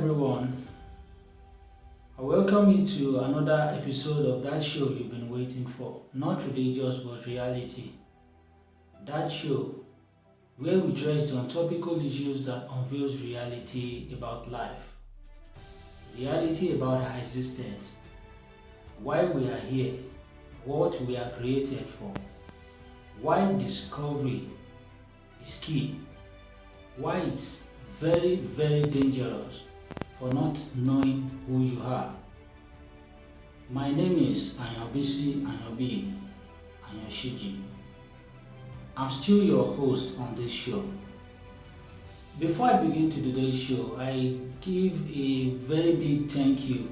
everyone. I welcome you to another episode of that show you've been waiting for. Not religious but reality. That show where we address on topical issues that unveils reality about life. Reality about our existence. Why we are here. What we are created for. Why discovery is key. Why it's very, very dangerous for not knowing who you are. My name is Anyobisi Anyobi Anyoshiji. I'm still your host on this show. Before I begin to today's show, I give a very big thank you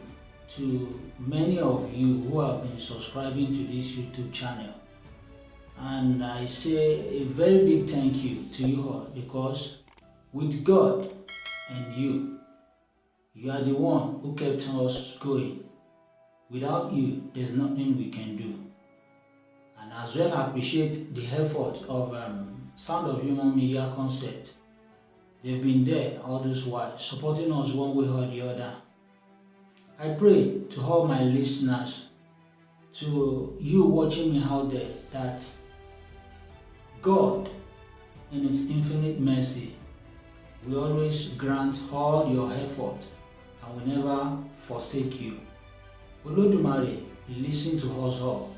to many of you who have been subscribing to this YouTube channel. And I say a very big thank you to you all because with God and you are the one who kept us going. Without you, there's nothing we can do. And as well, I appreciate the effort of Sound of Human Media Concept. They've been there all this while, supporting us one way or the other. I pray to all my listeners, to you watching me out there, that God, in His infinite mercy, will always grant all your effort and will never forsake you. Olodumare will listen to us all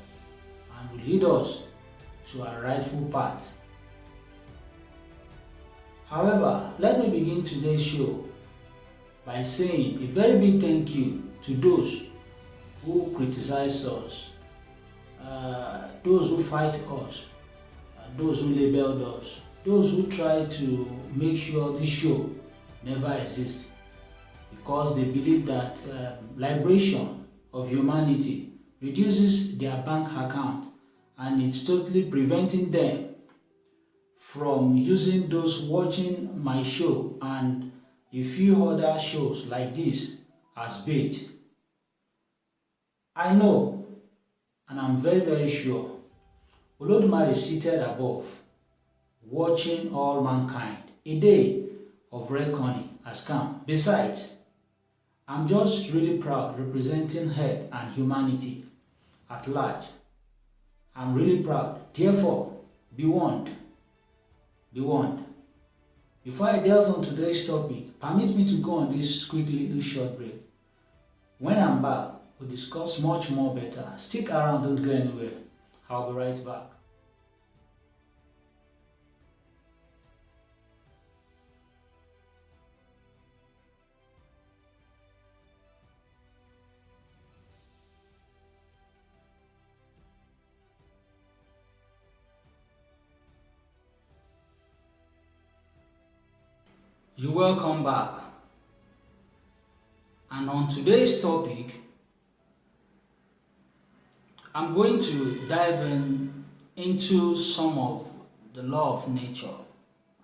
and will lead us to our rightful path. However, let me begin today's show by saying a very big thank you to those who criticize us, those who fight us, those who label us, those who try to make sure this show never exists because they believe that liberation of humanity reduces their bank account and it's totally preventing them from using those watching my show and a few other shows like this as bait. I know, and I'm very, very sure, Olodumare is seated above, watching all mankind. A day of reckoning has come. Besides, I'm just really proud representing Earth and humanity at large. I'm really proud. Therefore, be warned. Be warned. Before I delve on today's topic, permit me to go on this quick little short break. When I'm back, we'll discuss much more better. Stick around, don't go anywhere. I'll be right back. You're welcome back. And on today's topic, I'm going to dive into some of the law of nature.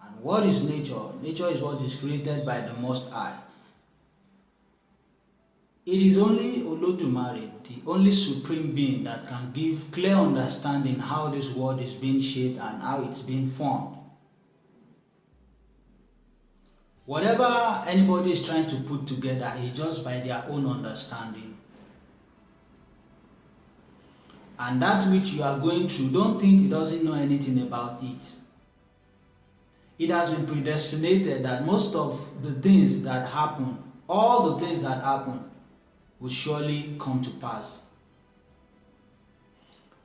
And what is nature? Nature is what is created by the Most High. It is only Olodumare, the only supreme being, that can give clear understanding how this world is being shaped and how it's being formed. Whatever anybody is trying to put together is just by their own understanding. And that which you are going through, don't think he doesn't know anything about it. It has been predestinated that most of the things that happen, all the things that happen, will surely come to pass.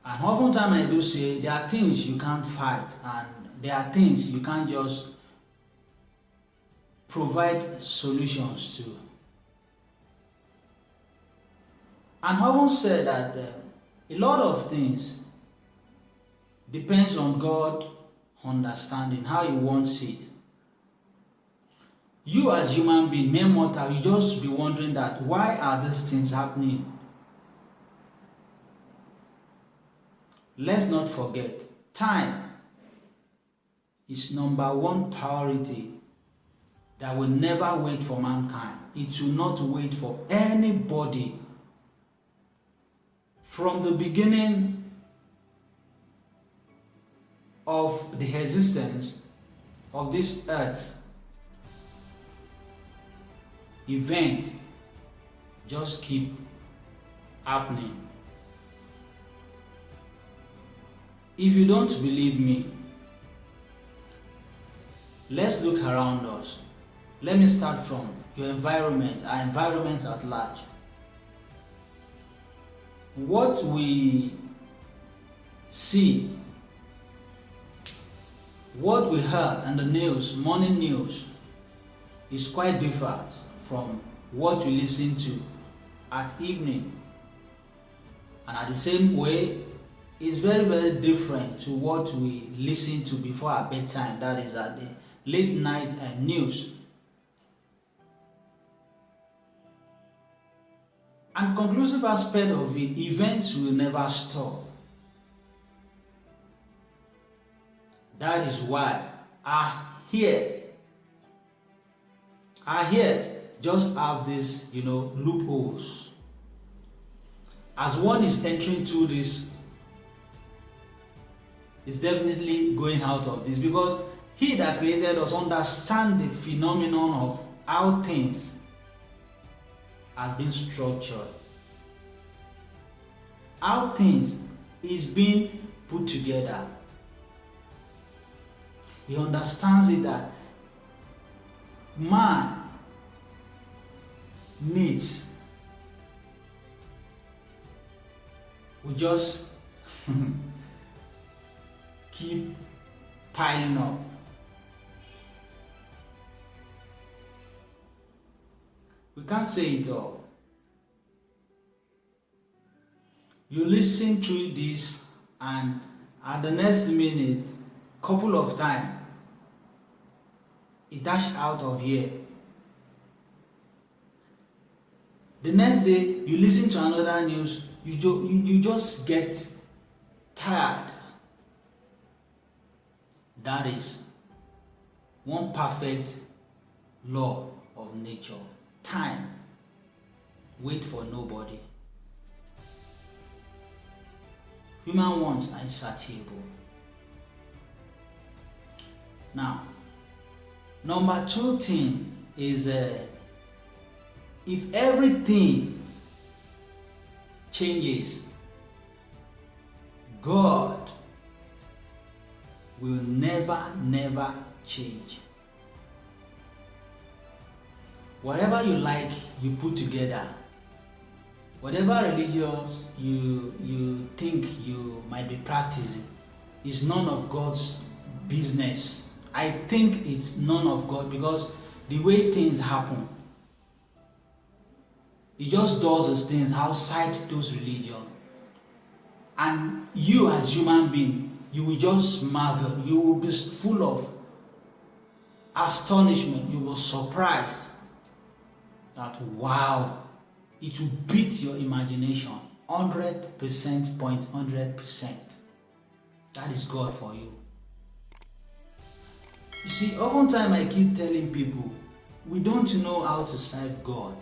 And oftentimes I do say there are things you can't fight and there are things you can't just provide solutions to. And Hobbes said that a lot of things depends on God understanding how He wants it. You as human being, mere mortal, you just be wondering that why are these things happening? Let's not forget, time is number one priority that will never wait for mankind. It will not wait for anybody. From the beginning of the existence of this earth, event just keep happening. If you don't believe me, let's look around us. Let me start from your environment, our environment at large. What we see, what we heard in the news, morning news, is quite different from what we listen to at evening. And at the same way, it's very, very different to what we listen to before our bedtime, that is at the late night news. And conclusive aspect of it, events will never stop. That is why our ears just have these, loopholes. As one is entering through this, is definitely going out of this, because he that created us understands the phenomenon of how things has been structured, how things is being put together. He understands it that man needs will just keep piling up. We can't say it all. You listen to this, and at the next minute, couple of times, it dash out of here. The next day, you listen to another news, you just get tired. That is one perfect law of nature. Time wait for nobody. Human wants are insatiable. Now, number 2 thing is if everything changes, God will never change. Whatever you like, you put together. Whatever religions you think you might be practicing is none of God's business. I think it's none of God, because the way things happen, He just does those things outside those religions. And you as human being, you will just marvel. You will be full of astonishment. You will surprise that, wow, it will beat your imagination 100%. That is God for you. You see, oftentimes I keep telling people, we don't know how to serve God.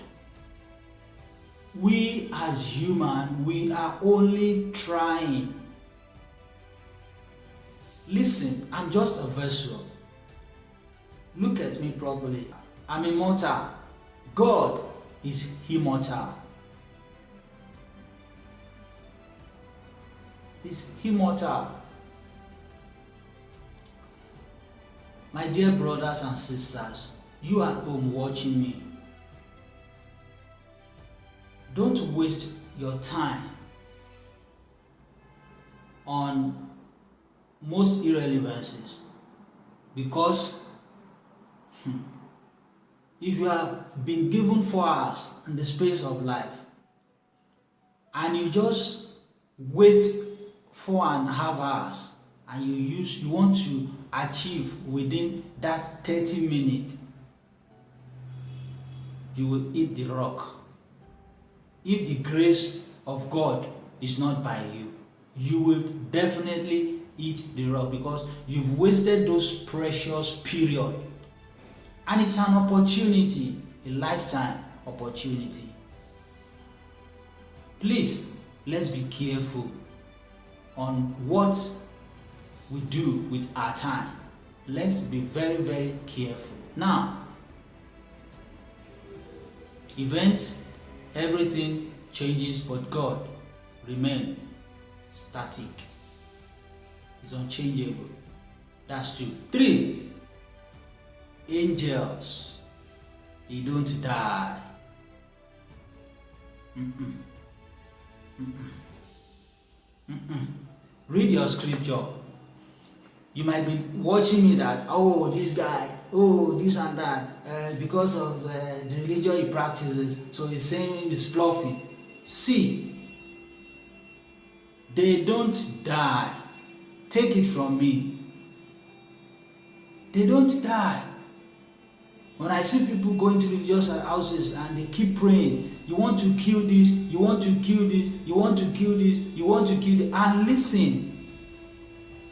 We as human, we are only trying. Listen, I'm just a vessel. Look at me properly. I'm immortal. God is immortal. He's immortal. My dear brothers and sisters, you at home watching me, don't waste your time on most irrelevancies, because if you have been given 4 hours in the space of life and you just waste 4.5 hours and you want to achieve within that 30 minutes, you will hit the rock. If the grace of God is not by you, you will definitely hit the rock, because you've wasted those precious periods. And it's an opportunity, a lifetime opportunity. Please, let's be careful on what we do with our time. Let's be very, very careful. Now, Events, everything changes, but God remains static. He's unchangeable. That's 2. 3. Angels, they don't die. Read your scripture. You might be watching me that, oh, this guy, oh, this and that, because of the religion he practices, so he's saying it's fluffy. See, they don't die. Take it from me. They don't die. When I see people going to religious houses and they keep praying, you want to kill this, you want to kill this, you want to kill this, you want to kill this, and listen,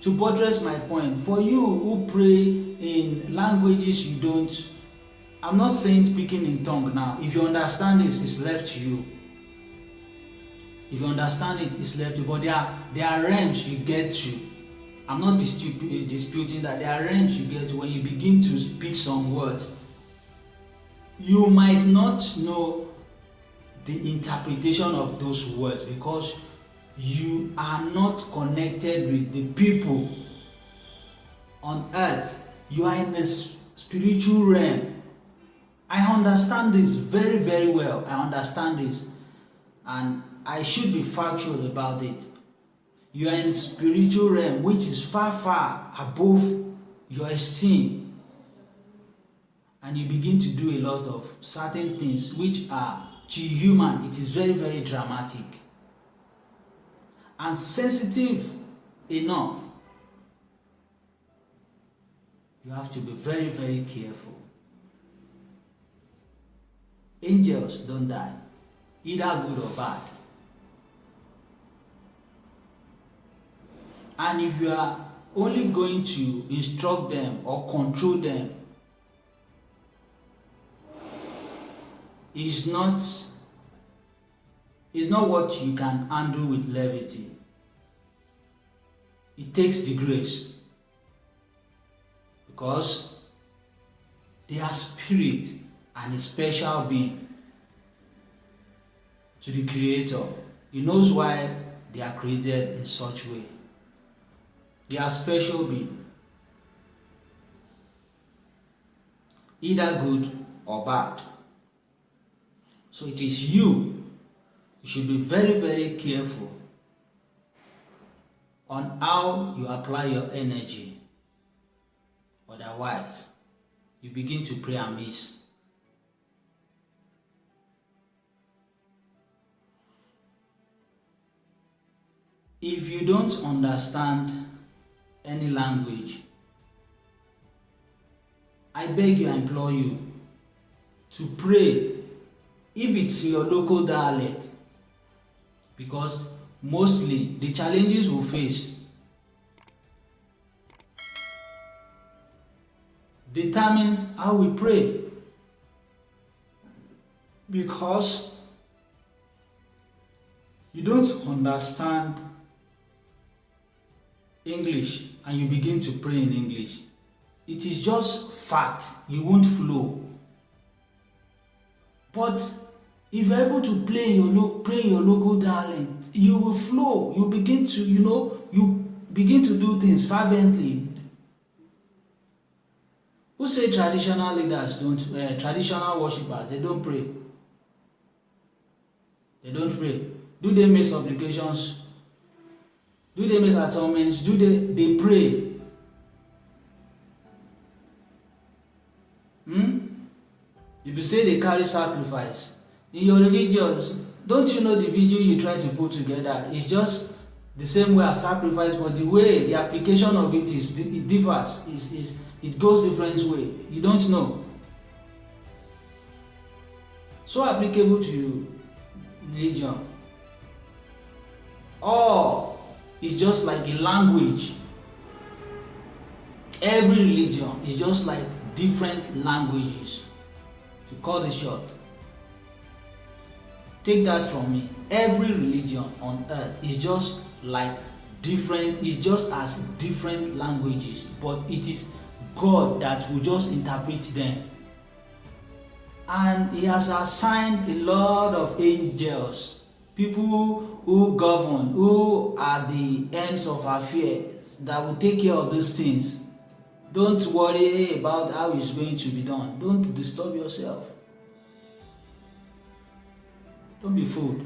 to buttress my point, for you who pray in languages you don't, I'm not saying speaking in tongue now. If you understand this, it's left to you. If you understand it, it's left to you. But there are realms you get to. I'm not disputing that. There are realms you get to when you begin to speak some words. You might not know the interpretation of those words because you are not connected with the people on earth. You are in a spiritual realm. I understand this very, very well. I understand this, and I should be factual about it. You are in spiritual realm which is far, far above your esteem, and you begin to do a lot of certain things which are, to human, it is very, very dramatic and sensitive enough. You have to be very, very careful. Angels don't die, either good or bad. And if you are only going to instruct them or control them, it's not what you can handle with levity. It takes the grace, because they are spirit and a special being to the Creator. He knows why they are created in such way. They are special being, either good or bad. So it is you should be very, very careful on how you apply your energy. Otherwise, you begin to pray amiss. If you don't understand any language, I beg you, I implore you to pray if it's your local dialect, because mostly the challenges we face determines how we pray, because you don't understand English and you begin to pray in English. It is just fact, you won't flow. But if you're able to pray in your local dialect, you will flow. You begin to, you begin to do things fervently. Who say traditional leaders traditional worshippers, they don't pray? They don't pray. Do they make supplications? Do they make atonements? Do they pray? If you say they carry sacrifice, in your religions, don't you know the video you try to put together is just the same way as sacrifice, but the way the application of it differs. It goes different way. You don't know. So applicable to religion. Or it's just like a language. Every religion is just like different languages. To cut it short, take that from me. Every religion on earth is just like different, it's just as different languages, but it is God that will just interpret them. And he has assigned a lot of angels, people who govern, who are the ends of affairs, that will take care of these things. Don't worry about how it's going to be done. Don't disturb yourself. Don't be fooled.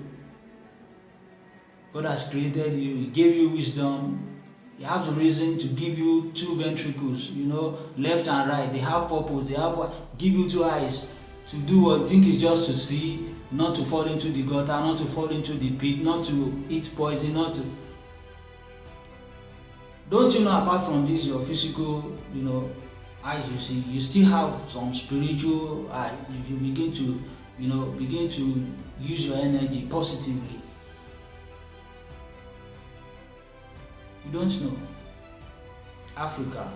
God has created you, He gave you wisdom. He has a reason to give you two ventricles, left and right. They have purpose. They have give you two eyes to do what you think is just to see, not to fall into the gutter, not to fall into the pit, not to eat poison, not to. Don't you know, apart from this, your physical, eyes you see, you still have some spiritual eye. If you begin to use your energy positively. You don't know. Africa.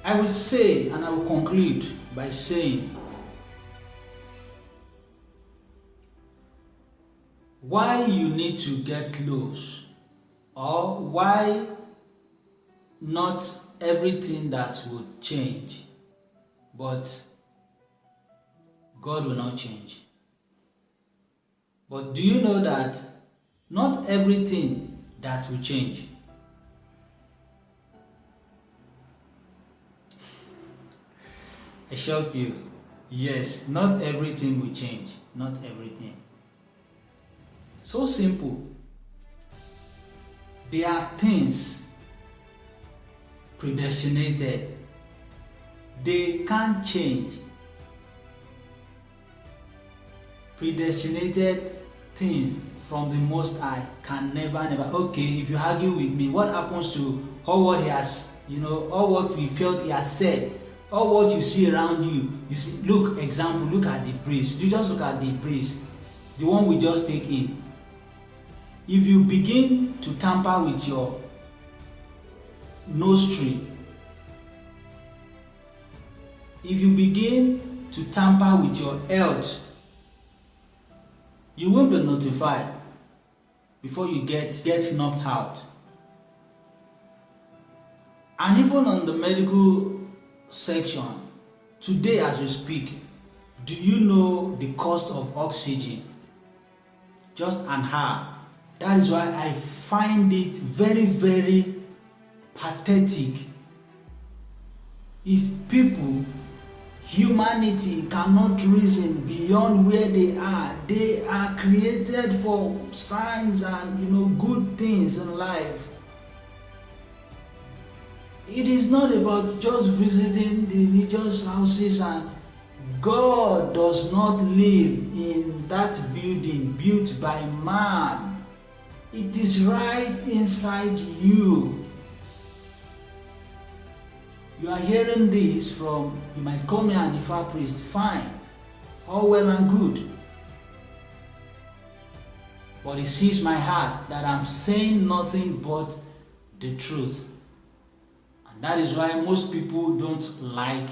I will say, and I will conclude by saying, why you need to get close, or why not everything that will change, but God will not change. But do you know that not everything that will change? I shocked you. Yes, not everything will change. Not everything. So simple. There are things predestinated. They can't change. Predestinated things from the Most High can never. Okay, if you argue with me, what happens to all what He has, all what we felt He has said, all what you see around you? You see, look at the priest. You just look at the priest, the one we just take in. If you begin to tamper with your nostril, if you begin to tamper with your health, you won't be notified before you get knocked out. And even on the medical section, today as we speak, do you know the cost of oxygen? Just an hour. That is why I find it very, very pathetic if humanity cannot reason beyond where they are. They are created for signs and good things in life. It is not about just visiting the religious houses, and God does not live in that building built by man. It is right inside you. You are hearing this from, you might call me an Ifa priest, fine, all well and good. But it sees my heart that I'm saying nothing but the truth. And that is why most people don't like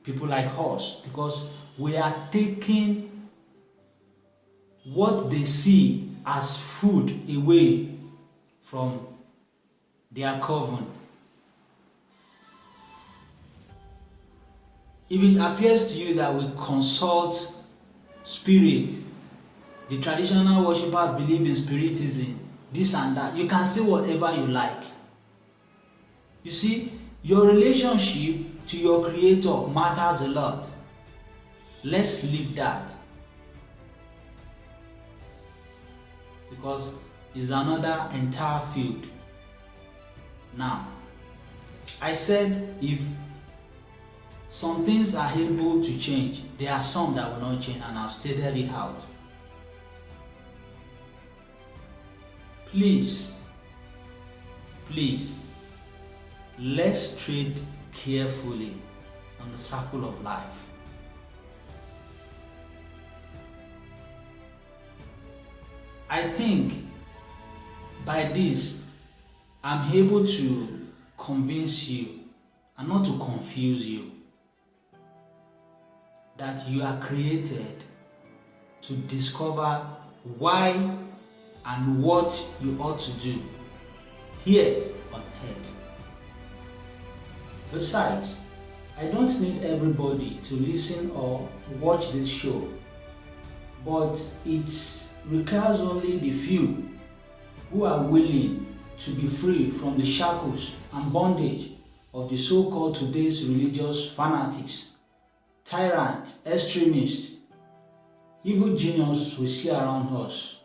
people like us, because we are taking what they see as food away from their coven. If it appears to you that we consult spirit, the traditional worshippers believe in spiritism, this and that, you can say whatever you like. You see, your relationship to your Creator matters a lot. Let's leave that, because it's another entire field. Now, I said if some things are able to change, there are some that will not change, and I've stated it out. Please, let's tread carefully on the circle of life. I think by this, I'm able to convince you, and not to confuse you, that you are created to discover why and what you ought to do here on earth. Besides, I don't need everybody to listen or watch this show, but it requires only the few who are willing to be free from the shackles and bondage of the so-called today's religious fanatics, tyrants, extremists, evil geniuses we see around us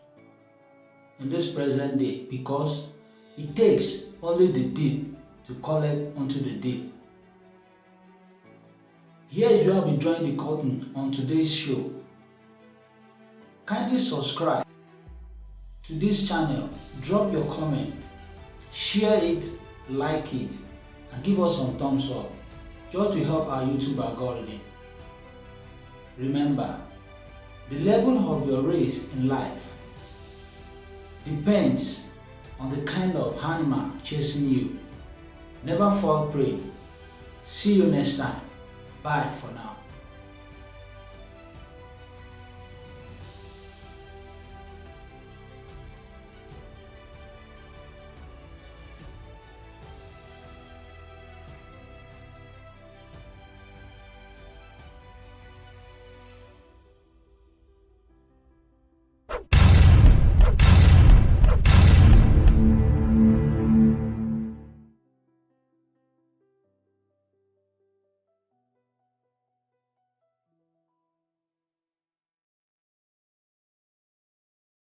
in this present day, because it takes only the deep to call it unto the deep. Here is where I'll be drawing the curtain on today's show. Kindly subscribe to this channel, drop your comment, share it, like it, and give us some thumbs up just to help our YouTube algorithm. Remember, the level of your race in life depends on the kind of animal chasing you. Never fall prey. See you next time. Bye for now.